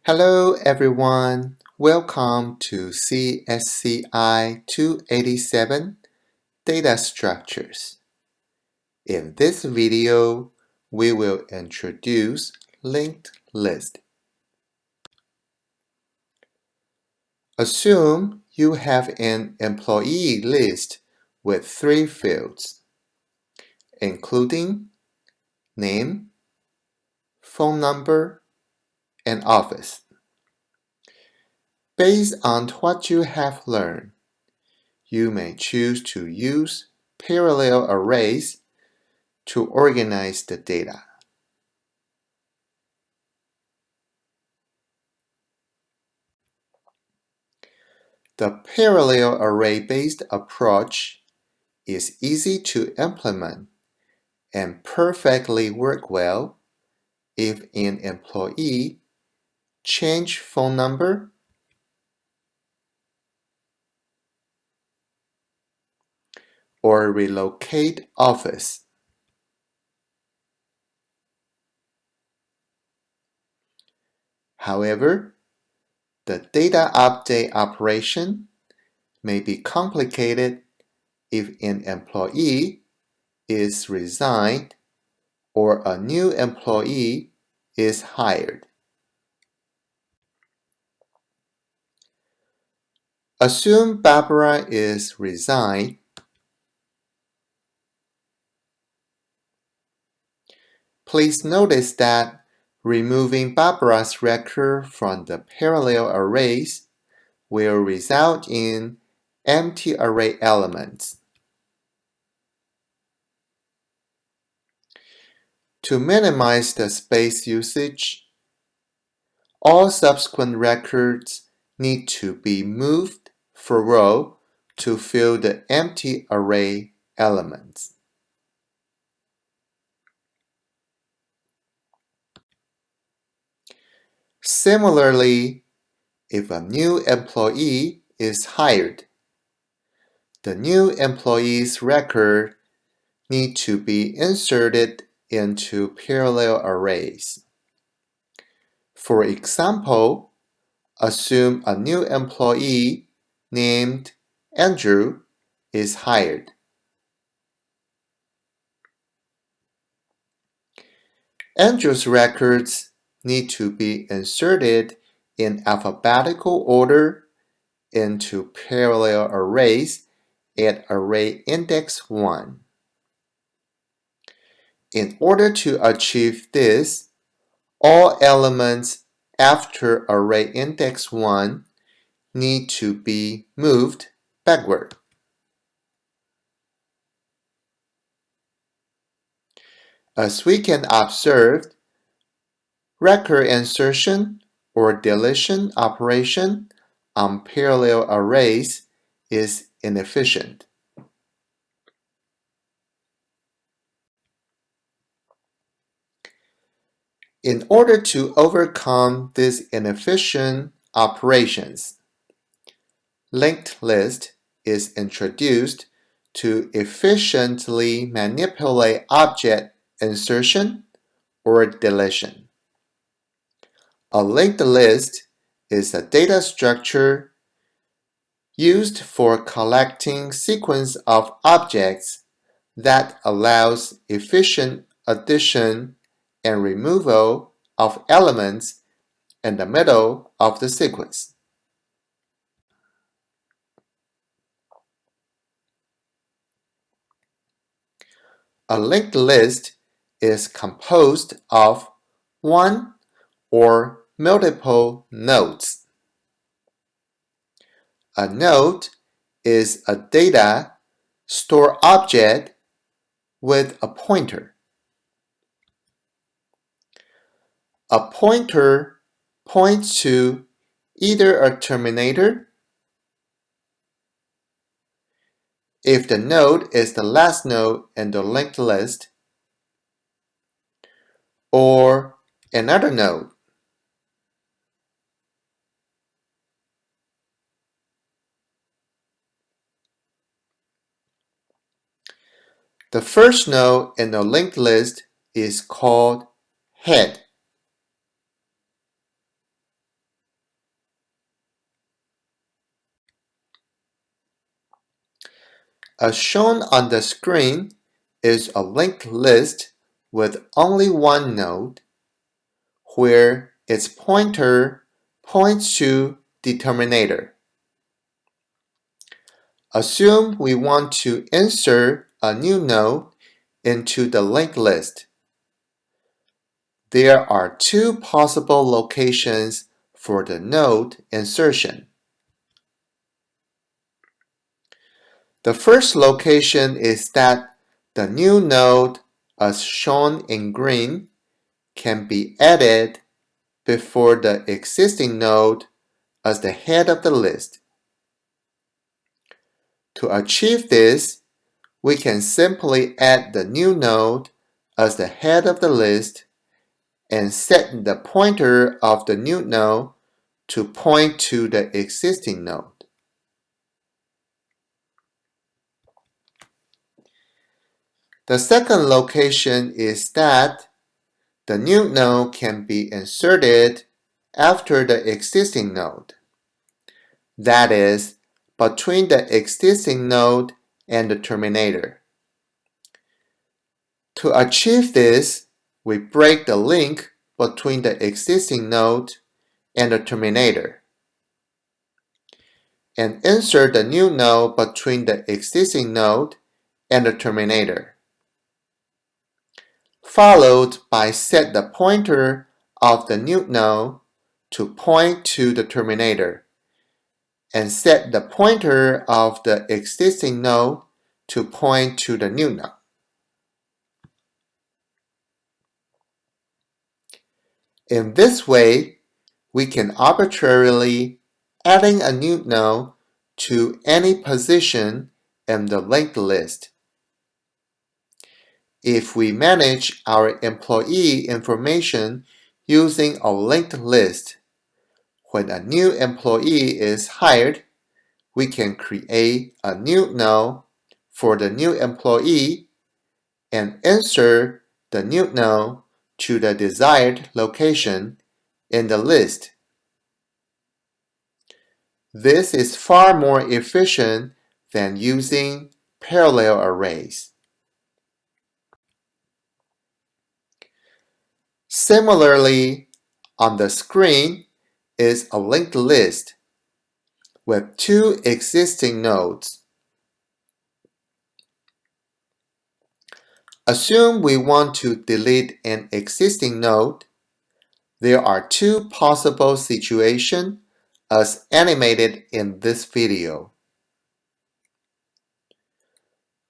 Hello everyone, welcome to CSCI287 Data Structures. In this video, we will introduce linked list. Assume you have an employee list with 3 fields, including name, phone number, and office. Based on what you have learned, you may choose to use parallel arrays to organize the data. The parallel array-based approach is easy to implement and perfectly work well if an employee change phone number or relocate office. However, the data update operation may be complicated if an employee is resigned or a new employee is hired. Assume Barbara is resigned. Please notice that removing Barbara's record from the parallel arrays will result in empty array elements. To minimize the space usage, all subsequent records need to be moved for row to fill the empty array elements. Similarly, if a new employee is hired, the new employee's record need to be inserted into parallel arrays. For example, assume a new employee named Andrew is hired. Andrew's records need to be inserted in alphabetical order into parallel arrays at array index 1. In order to achieve this, all elements after array index 1 need to be moved backward. As we can observe, record insertion or deletion operation on parallel arrays is inefficient. In order to overcome these inefficient operations, linked list is introduced to efficiently manipulate object insertion or deletion. A linked list is a data structure used for collecting sequence of objects that allows efficient addition and removal of elements in the middle of the sequence. A linked list is composed of one or multiple nodes. A node is a data store object with a pointer. A pointer points to either a terminator, if the node is the last node in the linked list, or another node. The first node in the linked list is called head. As shown on the screen is a linked list with only one node, where its pointer points to the terminator. Assume we want to insert a new node into the linked list. There are two possible locations for the node insertion. The first location is that the new node, as shown in green, can be added before the existing node as the head of the list. To achieve this, we can simply add the new node as the head of the list and set the pointer of the new node to point to the existing node. The second location is that the new node can be inserted after the existing node. That is, between the existing node and the terminator. To achieve this, we break the link between the existing node and the terminator, and insert the new node between the existing node and the terminator, followed by set the pointer of the new node to point to the terminator, and set the pointer of the existing node to point to the new node. In this way, we can arbitrarily adding a new node to any position in the linked list. If we manage our employee information using a linked list, when a new employee is hired, we can create a new node for the new employee and insert the new node to the desired location in the list. This is far more efficient than using parallel arrays. Similarly, on the screen is a linked list with two existing nodes. Assume we want to delete an existing node. There are two possible situations as animated in this video.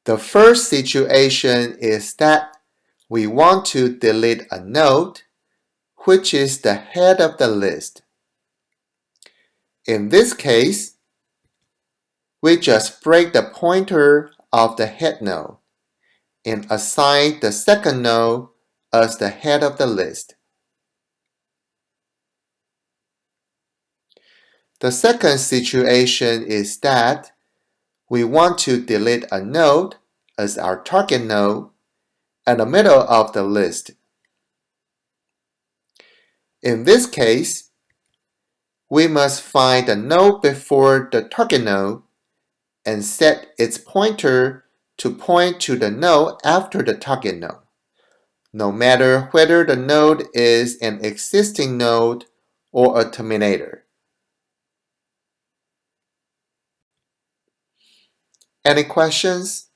The first situation is that we want to delete a node, which is the head of the list. In this case, we just break the pointer of the head node and assign the second node as the head of the list. The second situation is that we want to delete a node as our target node at the middle of the list. In this case, we must find the node before the target node and set its pointer to point to the node after the target node, no matter whether the node is an existing node or a terminator. Any questions?